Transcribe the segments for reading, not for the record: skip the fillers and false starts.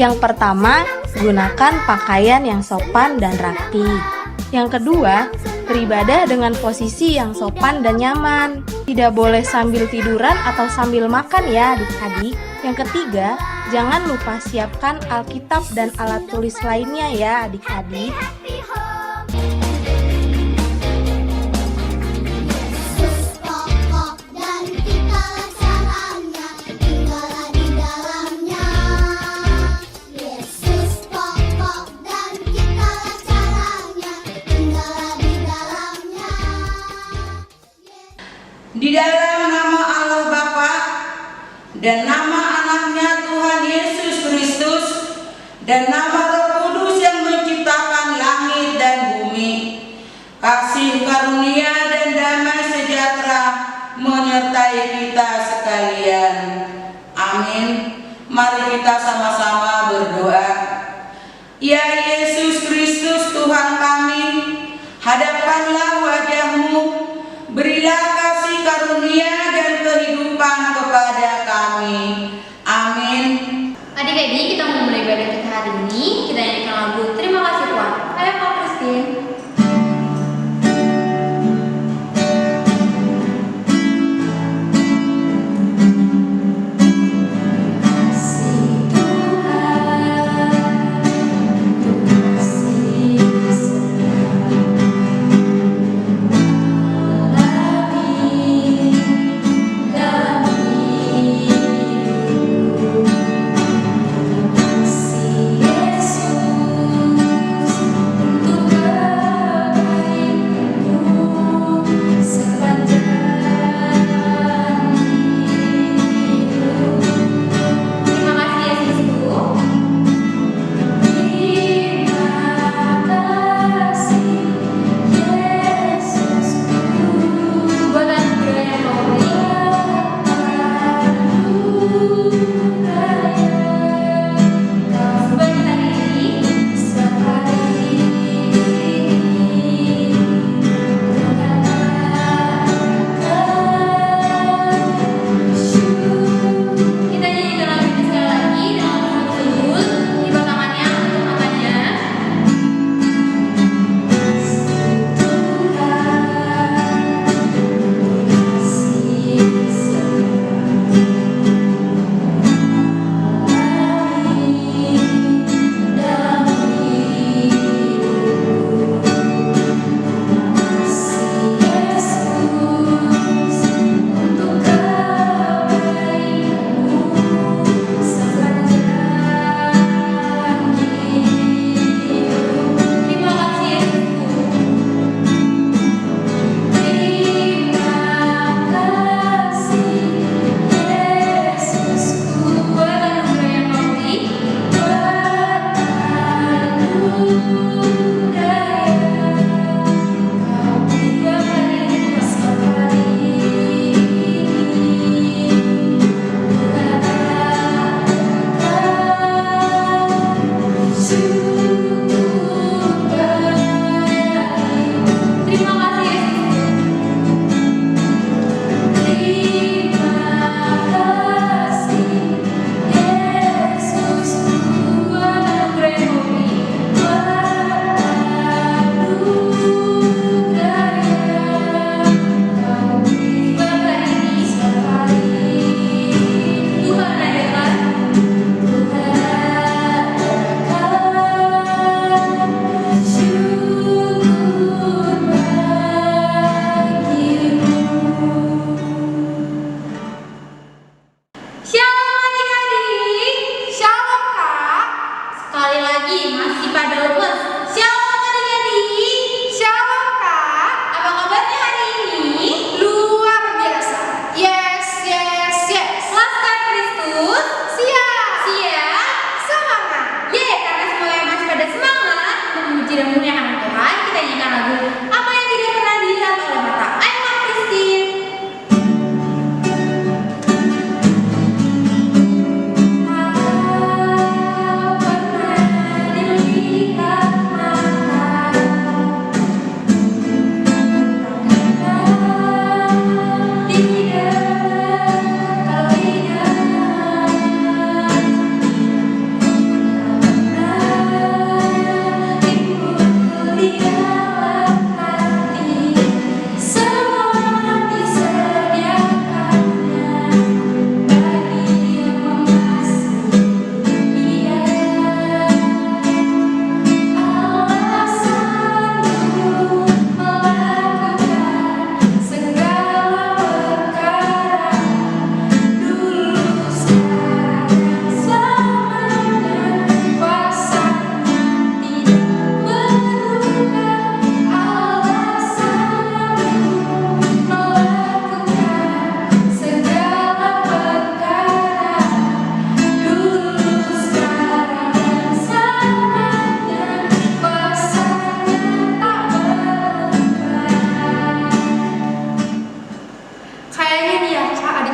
Yang pertama, gunakan pakaian yang sopan dan rapi. Yang kedua, beribadah dengan posisi yang sopan dan nyaman. Tidak boleh sambil tiduran atau sambil makan ya adik-adik. Yang ketiga, jangan lupa siapkan Alkitab dan alat tulis lainnya ya adik-adik. Di dalam nama Allah Bapa dan nama anaknya Tuhan Yesus Kristus dan nama Roh Kudus yang menciptakan langit dan bumi, kasih karunia dan damai sejahtera menyertai kita sekalian. Amin. Mari kita sama-sama berdoa. Ya Yesus Kristus Tuhan kami, hadapkanlah wajah-Mu, berilah kasih karunia dan kehidupan kepada kami. Amin. Adik-adik, kita mau mulai ibadah kita hari ini. Kita nyanyikan lagu Terima Kasih Tuhan. Ayo Kak Christine. Terima kasih Tuhan.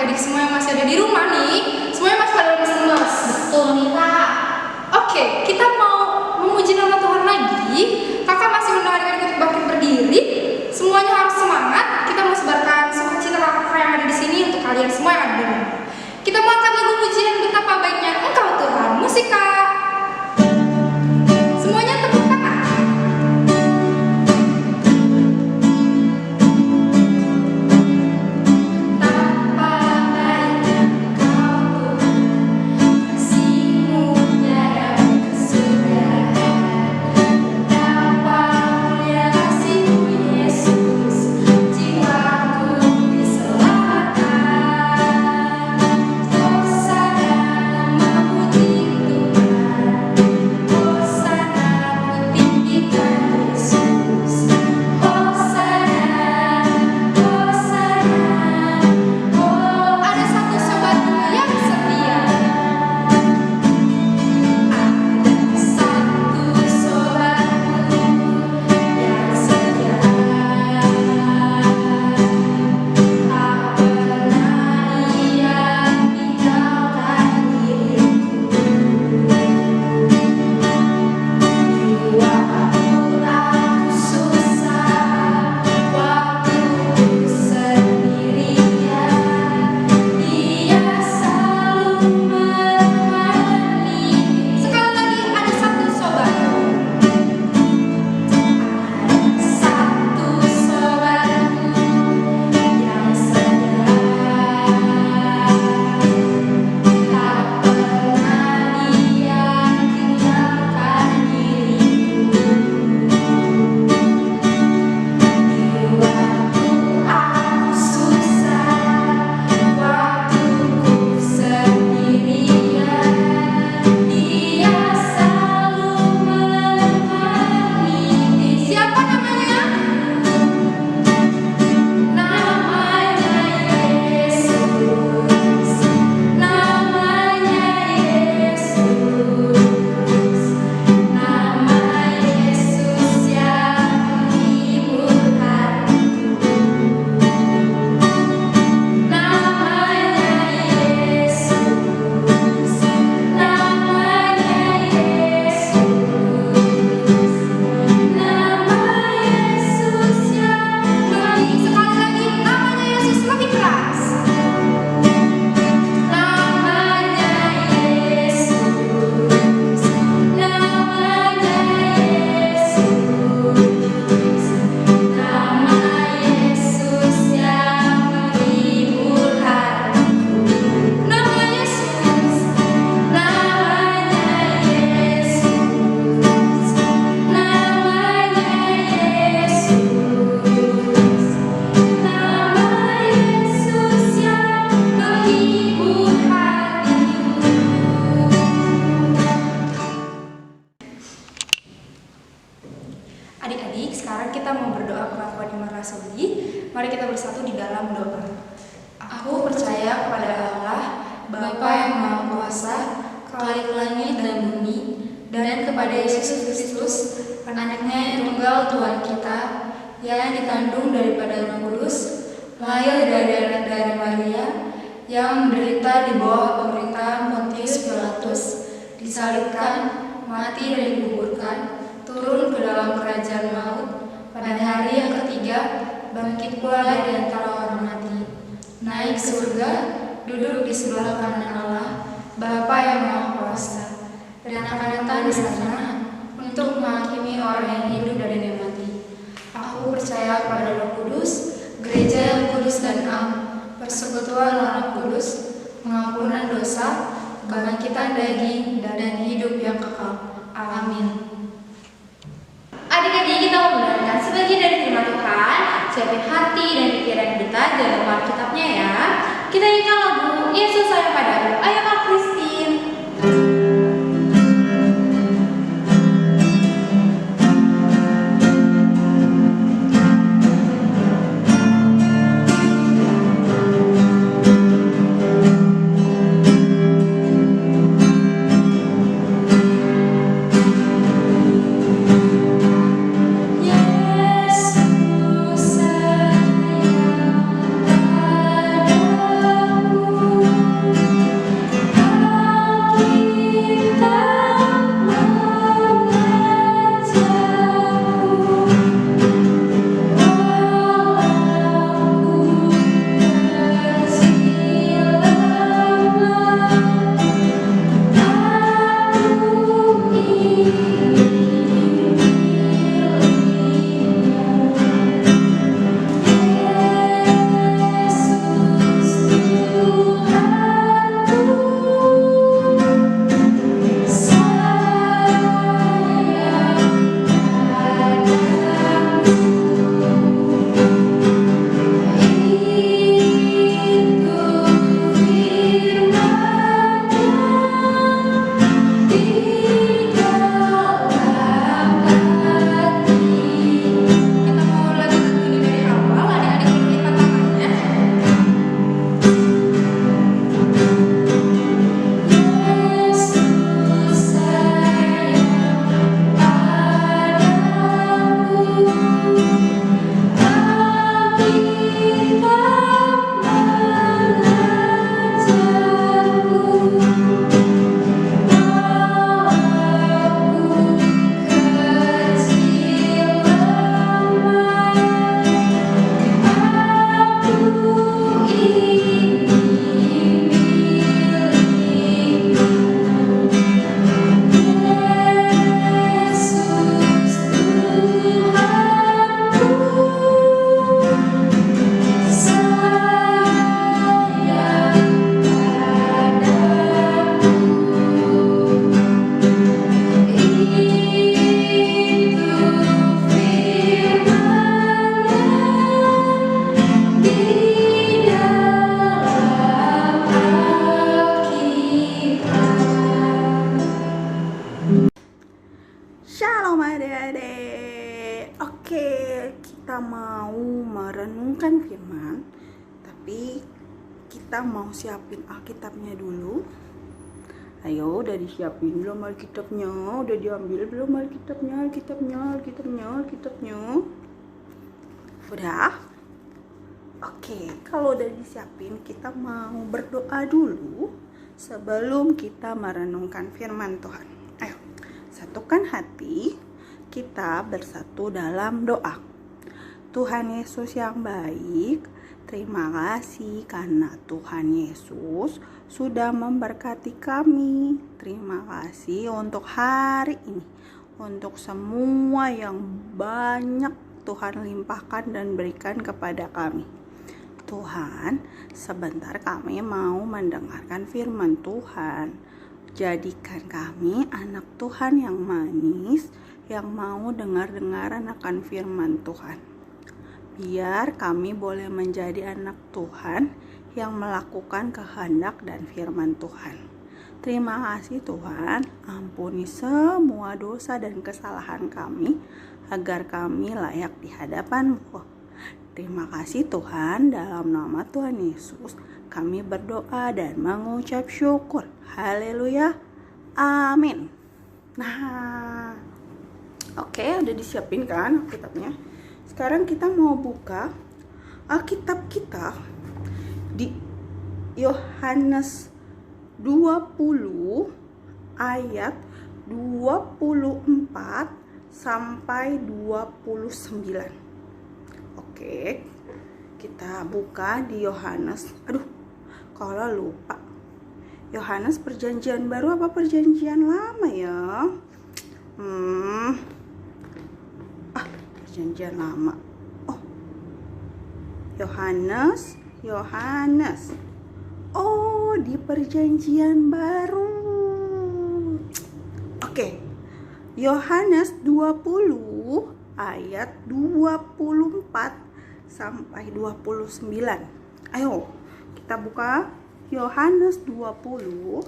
adik-adik semua yang masih ada di rumah nih, semuanya masih pada lemes-lemes. Betul nih Kak. Oke, kita mau memuji nama Tuhan lagi. Kakak masih undang adik-adik untuk bangkit berdiri. Semuanya harus semangat. Kita mau sebarkan sukacita kakak yang ada di sini untuk kalian semua yang ada di rumah. Kita mau angkat lagu pujian betapa baiknya Engkau Tuhan. Musik Kak. Semuanya tepuk tangan. Adik-adik, sekarang kita mau berdoa pengakuan iman rasuli. Mari kita bersatu di dalam doa. Aku percaya kepada Allah, Bapa yang Maha Kuasa, Khalik langit dan bumi, dan kepada Yesus Kristus, anaknya yang tunggal Tuhan kita, yang dikandung daripada Roh Kudus, lahir dari Maria, yang menderita di bawah pemerintahan Pontius Pilatus, disalibkan, mati dan dikuburkan, turun ke dalam kerajaan maut, pada hari yang ketiga bangkit pula dari antara orang mati, naik ke surga, duduk di sebelah kanan Allah, Bapa yang Maha Kuasa, dan akan datang di sana untuk menghakimi orang yang hidup dan yang mati. Aku percaya pada Roh Kudus, gereja yang kudus dan am, persekutuan Roh Kudus, pengampunan dosa, kebangkitan daging, dan hidup yang kekal. Amin. Adik-adik, kita mendengarkan sebagian dari firman Tuhan. Siapin hati dan pikiran kita, jangan lupa Alkitabnya ya. Kita nyanyikan lagu Yesus sayang padamu. Ayo Kak Christine. Yesus sayang Tapi kita mau siapin Alkitabnya dulu. Ayo, udah disiapin belum Alkitabnya? Udah diambil belum Alkitabnya? Udah? Oke, kalau udah disiapin, kita mau berdoa dulu sebelum kita merenungkan firman Tuhan. Ayo, satukan hati, kita bersatu dalam doa. Tuhan Yesus yang baik, terima kasih karena Tuhan Yesus sudah memberkati kami. Terima kasih untuk hari ini, untuk semua yang banyak Tuhan limpahkan dan berikan kepada kami. Tuhan, sebentar kami mau mendengarkan firman Tuhan. Jadikan kami anak Tuhan yang manis, yang mau dengar-dengaran akan firman Tuhan. Biar kami boleh menjadi anak Tuhan yang melakukan kehendak dan firman Tuhan. Terima kasih Tuhan, ampuni semua dosa dan kesalahan kami, agar kami layak di hadapan-Mu. Terima kasih Tuhan, dalam nama Tuhan Yesus kami berdoa dan mengucap syukur. Haleluya, amin. Nah, oke, udah disiapin kan Alkitabnya? Sekarang kita mau buka Alkitab kita di Yohanes 20 ayat 24 sampai 29. Oke, kita buka di Yohanes. Kalau lupa, Yohanes perjanjian baru apa perjanjian lama ya? Perjanjian lama. Oh, Yohanes. Oh, di perjanjian baru. Oke, Yohanes 20 ayat 24 sampai 29. Ayo, kita buka Yohanes 20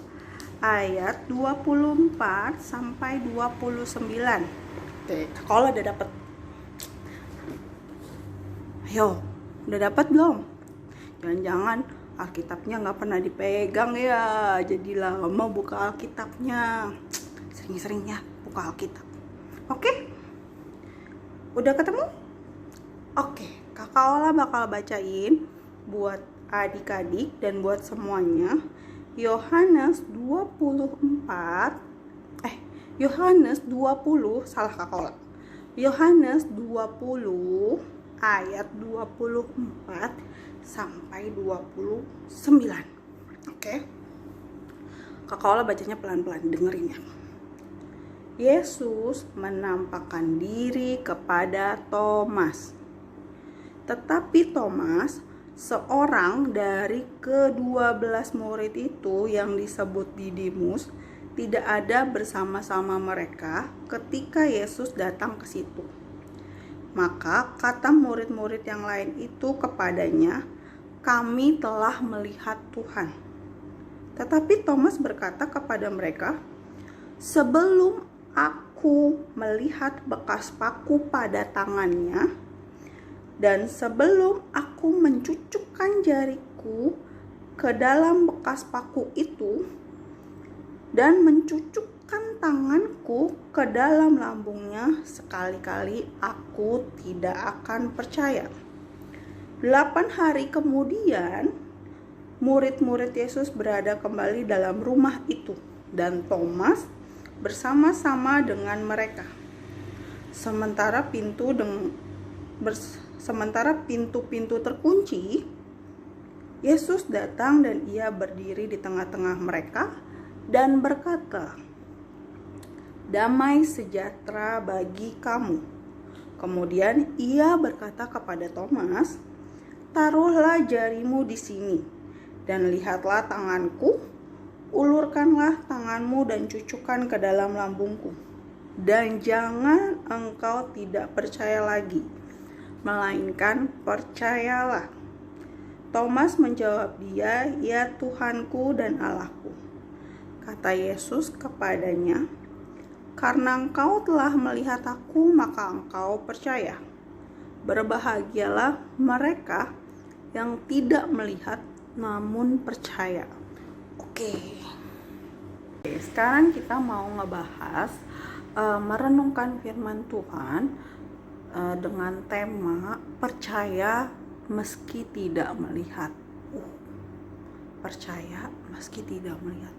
ayat 24 sampai 29. Oke, kalau udah dapat. Ayo, udah dapat belum? Jangan-jangan Alkitabnya nggak pernah dipegang ya, jadi lama buka Alkitabnya. Sering-sering ya buka Alkitab. Oke? Udah ketemu? Oke, Kakak Ola bakal bacain buat adik-adik dan buat semuanya Yohanes 20, salah Kakak Ola. Yohanes 20 ayat 24 sampai 29. Oke. Kakak Ola bacanya pelan-pelan, dengerin ya. Yesus menampakkan diri kepada Thomas. Tetapi Thomas, seorang dari ke-12 murid itu yang disebut Didimus, tidak ada bersama-sama mereka ketika Yesus datang ke situ. Maka kata murid-murid yang lain itu kepadanya, "Kami telah melihat Tuhan." Tetapi Thomas berkata kepada mereka, "Sebelum aku melihat bekas paku pada tangannya, dan sebelum aku mencucukkan jariku ke dalam bekas paku itu, dan mencucukkan tanganku ke dalam lambungnya, sekali-kali aku tidak akan percaya." 8 hari kemudian, murid-murid Yesus berada kembali dalam rumah itu, dan Thomas bersama-sama dengan mereka. Sementara pintu-pintu terkunci, Yesus datang dan ia berdiri di tengah-tengah mereka dan berkata, "Damai sejahtera bagi kamu." Kemudian ia berkata kepada Thomas, "Taruhlah jarimu di sini dan lihatlah tanganku. Ulurkanlah tanganmu dan cucukkan ke dalam lambungku. Dan jangan engkau tidak percaya lagi, melainkan percayalah." Thomas menjawab dia, "Ya Tuhanku dan Allahku." Kata Yesus kepadanya, "Karena engkau telah melihat aku, maka engkau percaya. Berbahagialah mereka yang tidak melihat namun percaya. Oke, sekarang kita mau ngebahas merenungkan firman Tuhan dengan tema percaya meski tidak melihat. Percaya meski tidak melihat.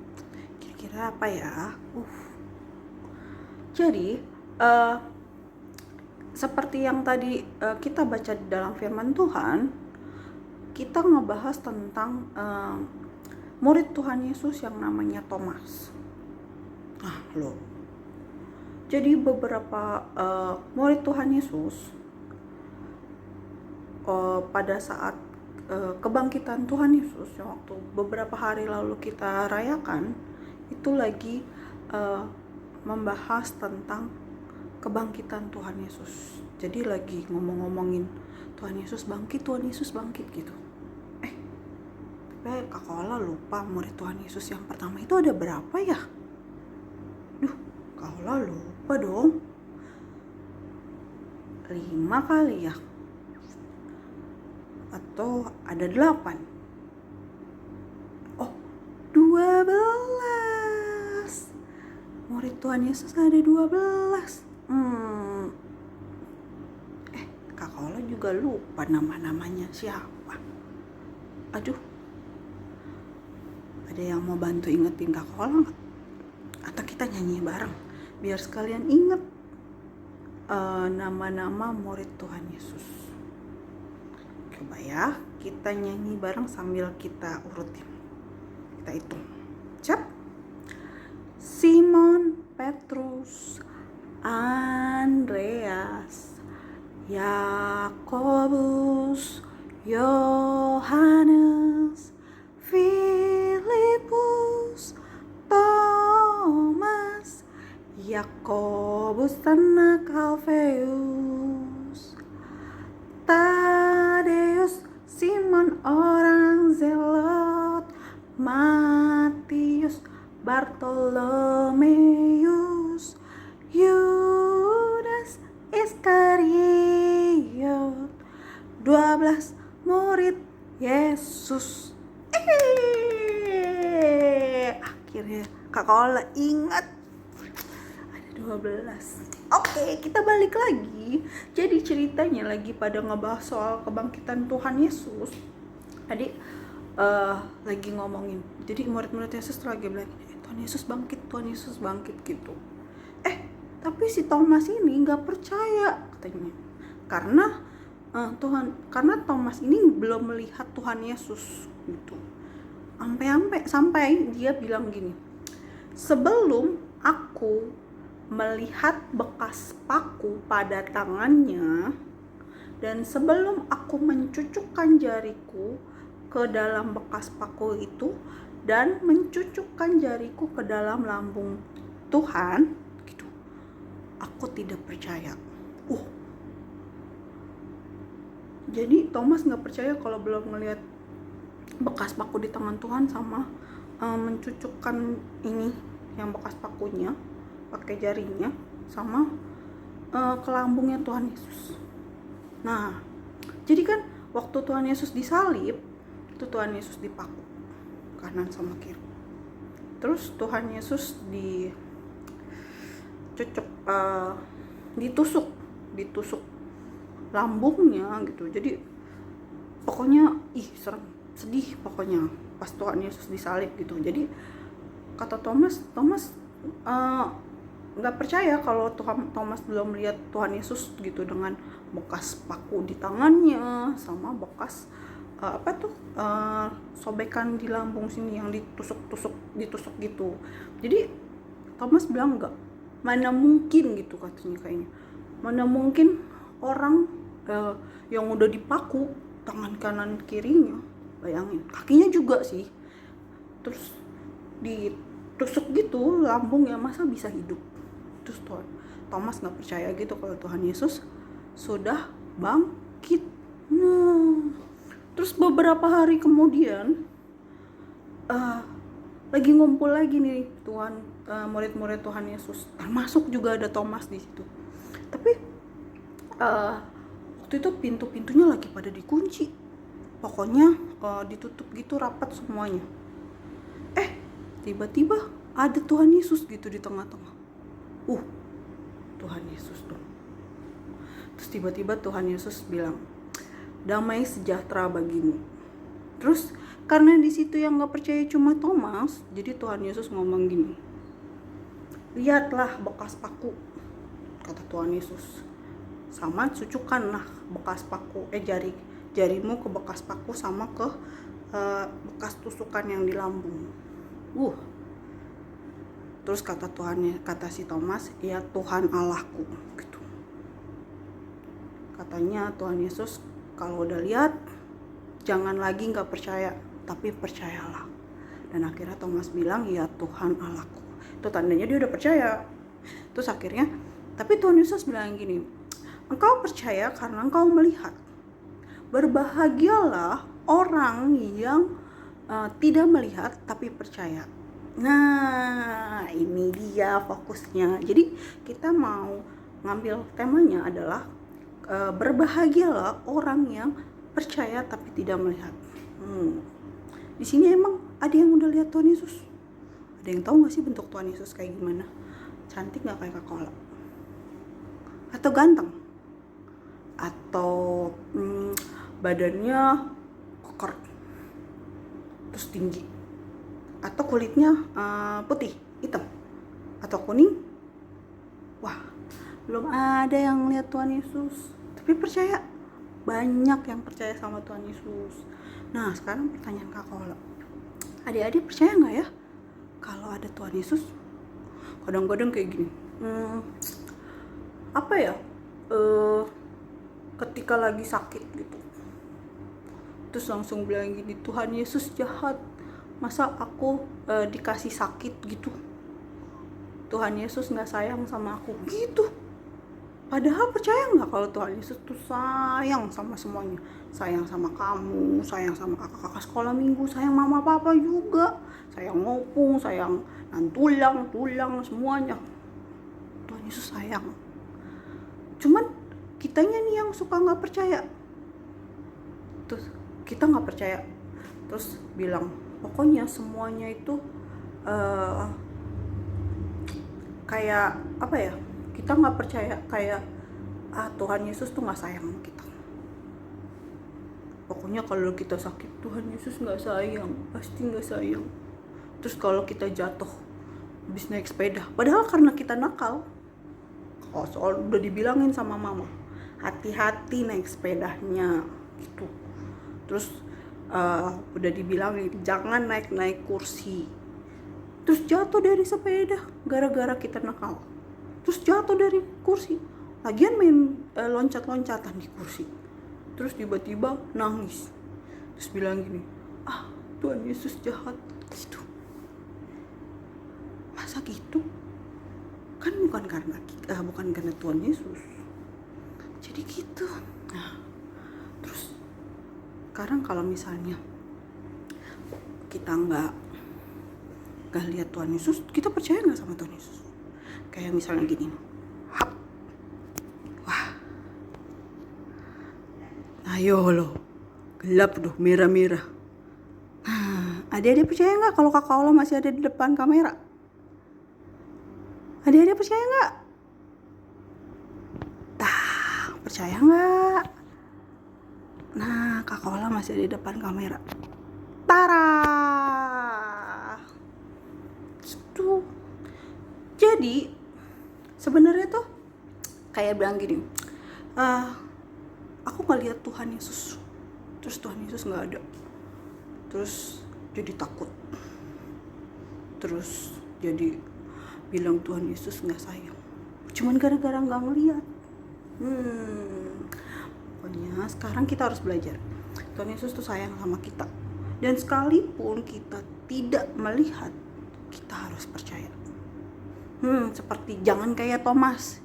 Kira-kira apa ya? Jadi seperti yang tadi kita baca di dalam firman Tuhan, kita ngebahas tentang murid Tuhan Yesus yang namanya Thomas. Jadi beberapa murid Tuhan Yesus pada saat kebangkitan Tuhan Yesus, waktu beberapa hari lalu kita rayakan, itu lagi membahas tentang kebangkitan Tuhan Yesus. Jadi lagi ngomongin Tuhan Yesus bangkit gitu. Kakak Ola lupa murid Tuhan Yesus yang pertama itu ada berapa ya? Kakak Ola lupa dong. 5 kali ya? Atau ada 8? 12. Murid Tuhan Yesus ada 12. Kakak Ola juga lupa nama-namanya siapa. Aduh, ada yang mau bantu ingetin Kakak Ola nggak? Atau kita nyanyi bareng biar sekalian inget nama-nama murid Tuhan Yesus. Coba ya, kita nyanyi bareng sambil kita urutin, kita hitung. Siap? Simon, Petrus, Andreas, Yakobus, Yohanes, Filipus, Thomas, Yakobus anak Alfeus, Tadeus, Simon orang Zelot, Matius, Bartolomeus, Yudas Iskariot, 12 murid Yesus. Akhirnya Kakak Ola ingat ada 12. Oke, kita balik lagi. Jadi ceritanya lagi pada ngebahas soal kebangkitan Tuhan Yesus. Tadi lagi ngomongin. Jadi murid-murid Yesus lagi bilang, Tuhan Yesus bangkit gitu. Tapi si Thomas ini nggak percaya katanya. Karena Thomas ini belum melihat Tuhan Yesus gitu. Sampai dia bilang gini, sebelum aku melihat bekas paku pada tangannya dan sebelum aku mencucukkan jariku ke dalam bekas paku itu dan mencucukkan jariku ke dalam lambung Tuhan gitu, aku tidak percaya. Jadi Thomas nggak percaya kalau belum melihat bekas paku di tangan Tuhan sama mencucukkan ini yang bekas pakunya pakai jarinya sama ke lambungnya Tuhan Yesus. Nah, jadi kan waktu Tuhan Yesus disalib, itu Tuhan Yesus dipaku kanan sama kiri. Terus Tuhan Yesus ditusuk lambungnya gitu. Jadi pokoknya sedih pokoknya pas Tuhan Yesus disalib gitu. Jadi kata Thomas nggak percaya kalau Thomas belum melihat Tuhan Yesus gitu dengan bekas paku di tangannya sama bekas sobekan di lambung sini yang ditusuk gitu. Jadi Thomas bilang enggak, mana mungkin gitu katanya kayaknya. Mana mungkin orang yang udah dipaku tangan kanan kirinya, bayangin kakinya juga sih, terus ditusuk gitu lambungnya, masa bisa hidup. Terus Thomas nggak percaya gitu kalau Tuhan Yesus sudah bangkit. Terus beberapa hari kemudian lagi ngumpul lagi nih murid-murid Tuhan Yesus, termasuk juga ada Thomas di situ. Tapi waktu itu pintu-pintunya lagi pada dikunci. pokoknya ditutup gitu rapat semuanya. Tiba-tiba ada Tuhan Yesus gitu di tengah-tengah. Tuhan Yesus dong. Terus tiba-tiba Tuhan Yesus bilang, damai sejahtera bagimu. Terus karena di situ yang nggak percaya cuma Thomas, jadi Tuhan Yesus ngomong gini, lihatlah bekas paku, kata Tuhan Yesus. Sama cucukkanlah bekas paku, jarimu ke bekas paku sama ke bekas tusukan yang di lambung. Terus kata si Thomas, ya Tuhan Allahku gitu. Katanya Tuhan Yesus, kalau udah lihat jangan lagi nggak percaya, tapi percayalah. Dan akhirnya Thomas bilang, ya Tuhan Allahku. Itu tandanya dia udah percaya. Terus akhirnya, tapi Tuhan Yesus bilang gini, engkau percaya karena engkau melihat. Berbahagialah orang yang tidak melihat tapi percaya. Nah, ini dia fokusnya. Jadi kita mau ngambil temanya adalah berbahagialah orang yang percaya tapi tidak melihat. Di sini emang ada yang udah lihat Tuhan Yesus? Ada yang tahu nggak sih bentuk Tuhan Yesus kayak gimana? Cantik nggak kayak Kak-Kola? Atau ganteng? Atau badannya koker terus tinggi? Atau kulitnya putih, hitam, atau kuning? Wah, belum ada yang lihat Tuhan Yesus, tapi percaya. Banyak yang percaya sama Tuhan Yesus. Nah, sekarang pertanyaan Kak-Kola, adik-adik percaya nggak ya kalau ada Tuhan Yesus? Kadang-kadang kayak gini, ketika lagi sakit gitu, terus langsung bilang gini, Tuhan Yesus jahat, masa aku dikasih sakit gitu, Tuhan Yesus nggak sayang sama aku gitu. Padahal percaya nggak kalau Tuhan Yesus tuh sayang sama semuanya, sayang sama kamu, sayang sama kakak-kakak sekolah minggu, sayang mama papa juga, sayang ngopung, sayang tulang semuanya. Tuhan Yesus sayang. Cuman kitanya nih yang suka nggak percaya. Terus kita nggak percaya, terus bilang pokoknya semuanya itu kayak apa ya, kita nggak percaya, kayak Tuhan Yesus tuh nggak sayang sama kita. Pokoknya kalau kita sakit Tuhan Yesus nggak sayang, pasti nggak sayang. Terus kalau kita jatuh habis naik sepeda, padahal karena kita nakal, soal udah dibilangin sama mama, hati-hati naik sepedanya gitu. Terus udah dibilangin jangan naik kursi, terus jatuh dari sepeda gara-gara kita nakal, terus jatuh dari kursi, lagian main loncat-loncatan di kursi, terus tiba-tiba nangis, terus bilang gini, Tuhan Yesus jahat gitu. Masa gitu? Kan bukan karena Tuhan Yesus. Jadi gitu. Nah, terus sekarang kalau misalnya kita nggak lihat Tuhan Yesus, kita percaya nggak sama Tuhan Yesus? Kayak misalnya gini, ayo lo, gelap tuh, merah-merah. Nah, adik-adik percaya nggak kalau Kakak Ola masih ada di depan kamera? Adik-adik percaya nggak? Percaya nggak? Nah, Kakak Ola masih ada di depan kamera. Tara! Tuh. Jadi, sebenarnya tuh kayak bilang gini, aku nggak lihat Tuhan Yesus, terus Tuhan Yesus nggak ada, terus jadi takut, terus jadi bilang Tuhan Yesus nggak sayang, cuman gara-gara nggak ngeliat. Pokoknya sekarang kita harus belajar, Tuhan Yesus tuh sayang sama kita, dan sekalipun kita tidak melihat, kita harus percaya. Seperti jangan kayak Thomas.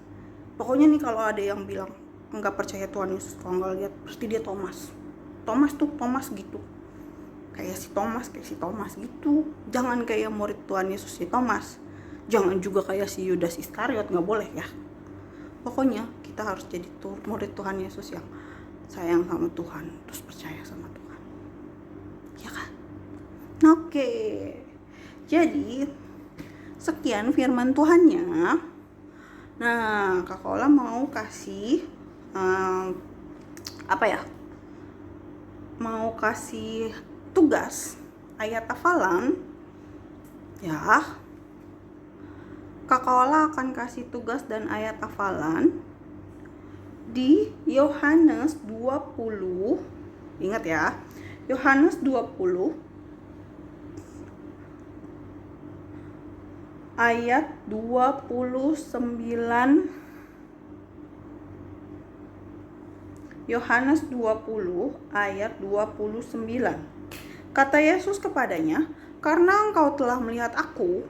Pokoknya nih kalau ada yang bilang nggak percaya Tuhan Yesus kalau nggak lihat, pasti dia Thomas gitu, kayak si Thomas gitu. Jangan kayak murid Tuhan Yesus si Thomas, jangan juga kayak si Yudas Iskariot, nggak boleh ya. Pokoknya kita harus jadi murid Tuhan Yesus yang sayang sama Tuhan, terus percaya sama Tuhan. Oke, jadi sekian firman Tuhannya. Nah, Kak Kola mau kasih mau kasih tugas ayat hafalan ya. Kak Kola akan kasih tugas dan ayat hafalan di Yohanes 20. Ingat ya, Yohanes 20 ayat 29. Yohanes 20 ayat 29. Kata Yesus kepadanya, "Karena engkau telah melihat aku,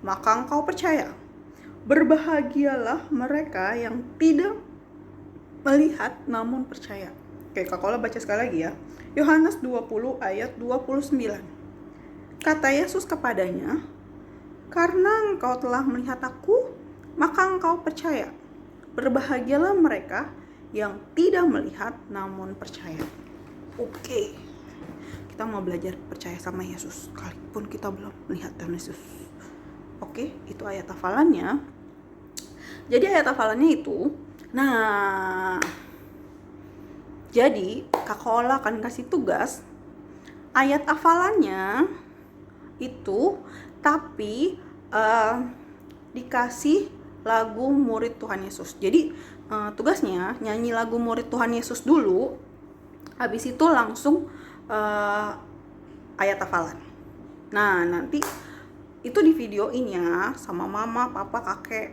maka engkau percaya. Berbahagialah mereka yang tidak melihat namun percaya." Oke, Kak Kola baca sekali lagi ya. Yohanes 20 ayat 29. Kata Yesus kepadanya, "Karena engkau telah melihat aku, maka engkau percaya. Berbahagialah mereka yang tidak melihat namun percaya." Oke, kita mau belajar percaya sama Yesus sekalipun kita belum melihat Yesus. Oke, itu ayat hafalannya. Jadi ayat hafalannya itu, jadi Kak Kola akan kasih tugas ayat hafalannya itu, tapi dikasih lagu murid Tuhan Yesus. Jadi tugasnya nyanyi lagu murid Tuhan Yesus dulu, habis itu langsung ayat hafalan. Nah, nanti itu di videoin ya sama mama, papa, kakek,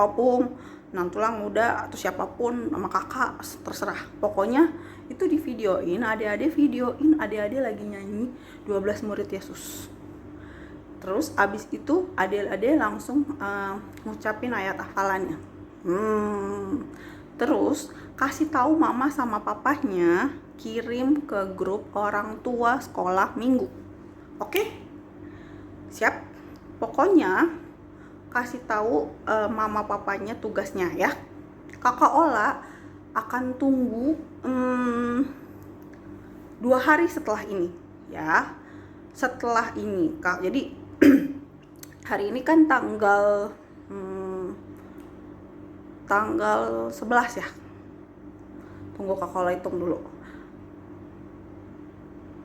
opung, nantulang muda atau siapapun, sama kakak, terserah. Pokoknya itu di videoin, adik-adik lagi nyanyi 12 murid Yesus. Terus abis itu adik-adik langsung ngucapin ayat hafalannya. Terus kasih tahu mama sama papahnya, kirim ke grup orang tua sekolah minggu. Oke? Siap? Pokoknya kasih tahu mama papanya tugasnya ya. Kakak Ola akan tunggu 2 hari setelah ini ya. Setelah ini Kak, jadi hari ini kan tanggal 11 ya. Tunggu Kak Kola hitung dulu.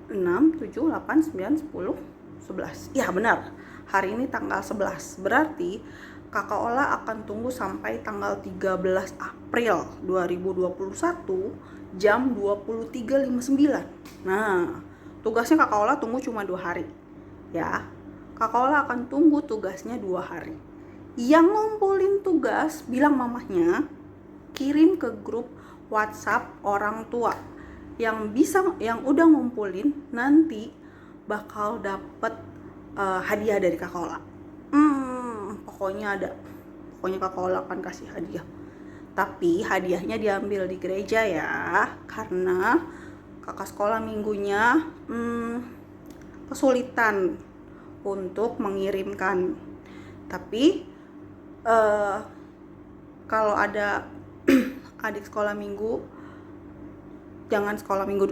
6, 7, 8, 9, 10, 11. Ya benar, hari ini tanggal 11. Berarti Kakak Ola akan tunggu sampai tanggal 13 April 2021 jam 23.59. Nah, tugasnya Kakak Ola tunggu cuma 2 hari ya. Kakak Ola akan tunggu tugasnya 2 hari. Yang ngumpulin tugas, bilang mamahnya, kirim ke grup WhatsApp orang tua. Yang udah ngumpulin nanti bakal dapet hadiah dari Kakak Ola. Pokoknya Kakak Ola akan kasih hadiah. Tapi hadiahnya diambil di gereja ya, karena kakak sekolah minggunya kesulitan untuk mengirimkan. Tapi kalau ada adik sekolah minggu,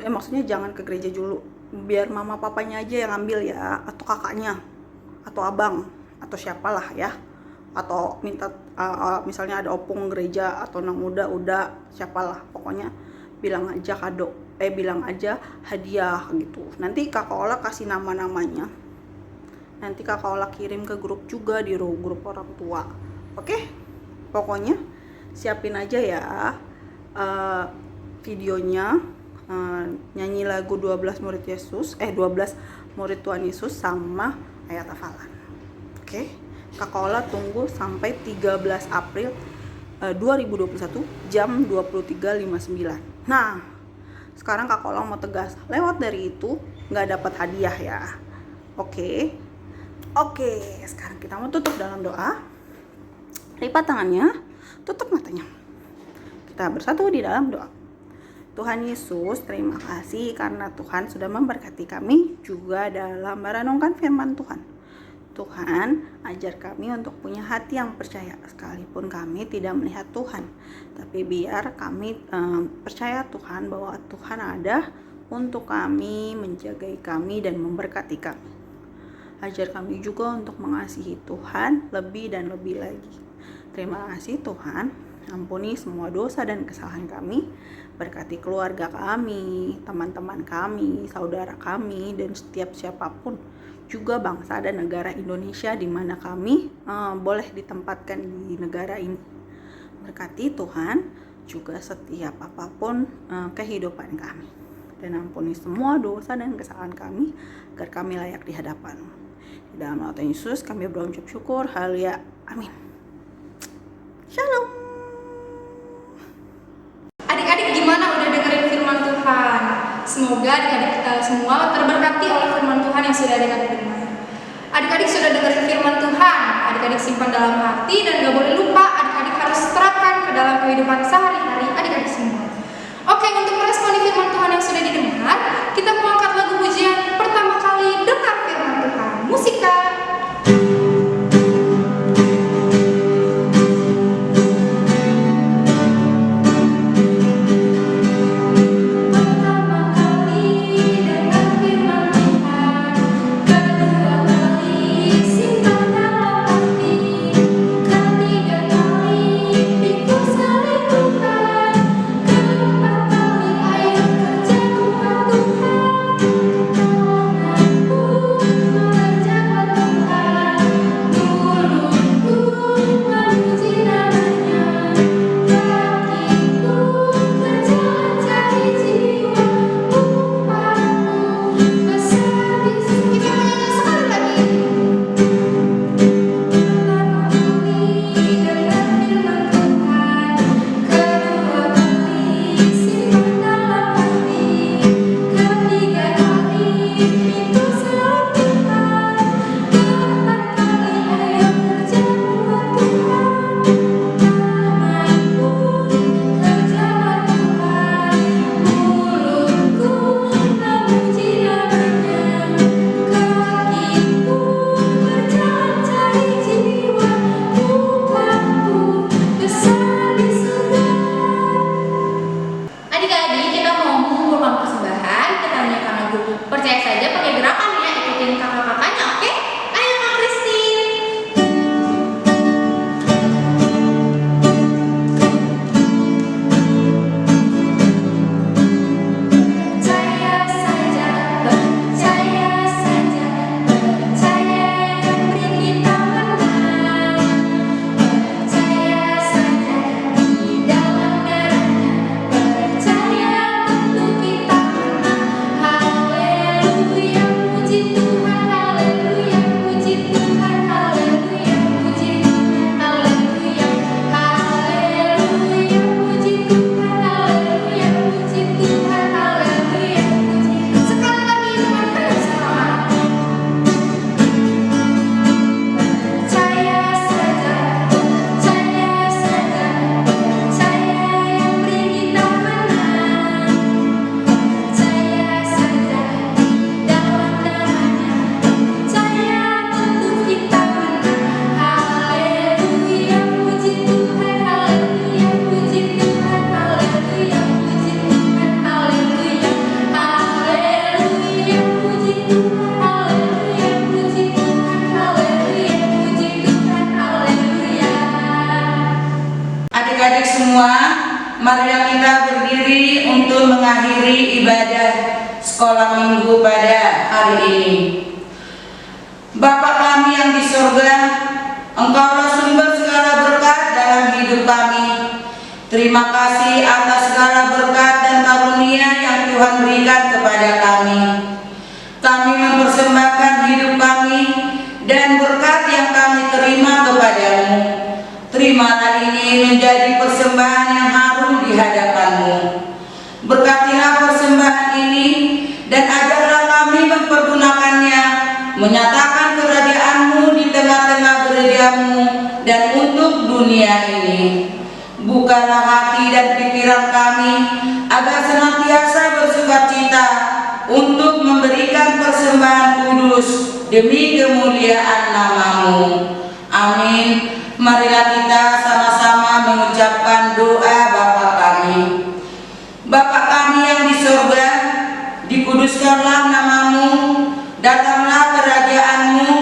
maksudnya jangan ke gereja dulu, biar mama papanya aja yang ambil ya, atau kakaknya, atau abang, atau siapalah ya, atau minta misalnya ada opung gereja atau anak muda, udah siapalah, pokoknya bilang aja bilang aja hadiah gitu. Nanti Kakak Ola kasih nama-namanya, nanti Kakak Ola kirim ke grup juga, di grup orang tua. Oke, pokoknya siapin aja ya videonya, nyanyi lagu 12 murid murid Tuhan Yesus sama ayat hafalan. Oke, Kakak Ola tunggu sampai 13 April 2021 jam 23.59. Nah, sekarang Kakak Ola mau tegas, lewat dari itu nggak dapat hadiah ya. Oke, sekarang kita mau tutup dalam doa. Lipat tangannya, tutup matanya. Kita bersatu di dalam doa. Tuhan Yesus, terima kasih karena Tuhan sudah memberkati kami juga dalam merenungkan firman Tuhan. Tuhan, ajar kami untuk punya hati yang percaya sekalipun kami tidak melihat Tuhan. Tapi biar kami percaya Tuhan bahwa Tuhan ada untuk kami, menjagai kami dan memberkati kami. Ajar kami juga untuk mengasihi Tuhan lebih dan lebih lagi. Terima kasih Tuhan, ampuni semua dosa dan kesalahan kami, berkati keluarga kami, teman-teman kami, saudara kami, dan setiap siapapun, juga bangsa dan negara Indonesia di mana kami boleh ditempatkan di negara ini. Berkati Tuhan juga setiap apapun kehidupan kami, dan ampuni semua dosa dan kesalahan kami, agar kami layak di hadapan-Mu. Di dalam nama Tuhan Yesus kami berucap syukur, haleluya, amin. Shalom. Adik-adik gimana udah dengerin firman Tuhan? Semoga adik-adik kita semua terberkati oleh firman Tuhan yang sudah adik-adik dengar. Adik-adik sudah dengerin firman Tuhan, adik-adik simpan dalam hati dan gak boleh lupa, adik-adik harus terapkan ke dalam kehidupan sehari-hari adik-adik semua. Oke, untuk meresponi firman Tuhan yang sudah didengar, kita mau angkat lagu pujian pertama kali dengar firman Tuhan. Musika. marilah kita berdiri untuk mengakhiri ibadah sekolah minggu pada hari ini. Bapa kami yang di surga, Engkaulah sumber segala berkat dalam hidup kami. Terima kasih atas segala berkat dan karunia yang Tuhan berikan kepada kami. Kami mempersembahkan hidup kami dan berkat yang kami terima kepadamu. Terimalah ini menjadi persembahan yang harum di hadapan-Mu. Berkatilah persembahan ini dan ajarlah kami mempergunakannya, menyatakan kerajaan-Mu di tengah-tengah gereja-Mu dan untuk dunia ini. Bukalah hati dan pikiran kami agar senantiasa bersukacita untuk memberikan persembahan kudus demi kemuliaan nama-Mu. Amin. Marilah kita sama-sama mengucapkan doa Bapa kami. Bapa kami yang di surga, dikuduskanlah nama-Mu, datanglah kerajaan-Mu,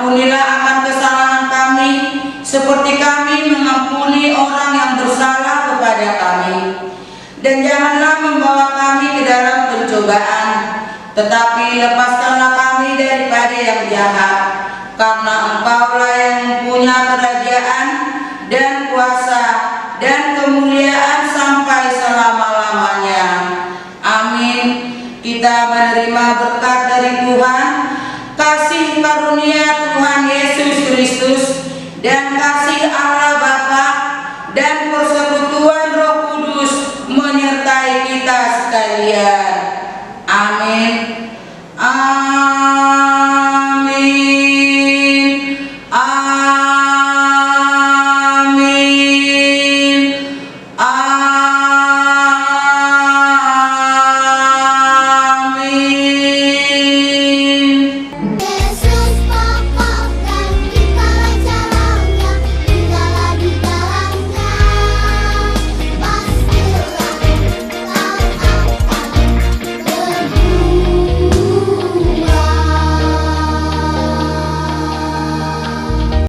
Ampunilah akan kesalahan kami, seperti kami mengampuni orang yang bersalah kepada kami. Dan janganlah membawa kami ke dalam pencobaan, tetapi lepaskanlah kami daripada yang jahat. Karena Engkaulah yang mempunyai kerajaan dan kuasa dan kemuliaan sampai selama-lamanya. Amin. Kita menerima berkat dari Tuhan, kasih karunia Tuhan Yesus Kristus, dan kasih Allah Bapa dan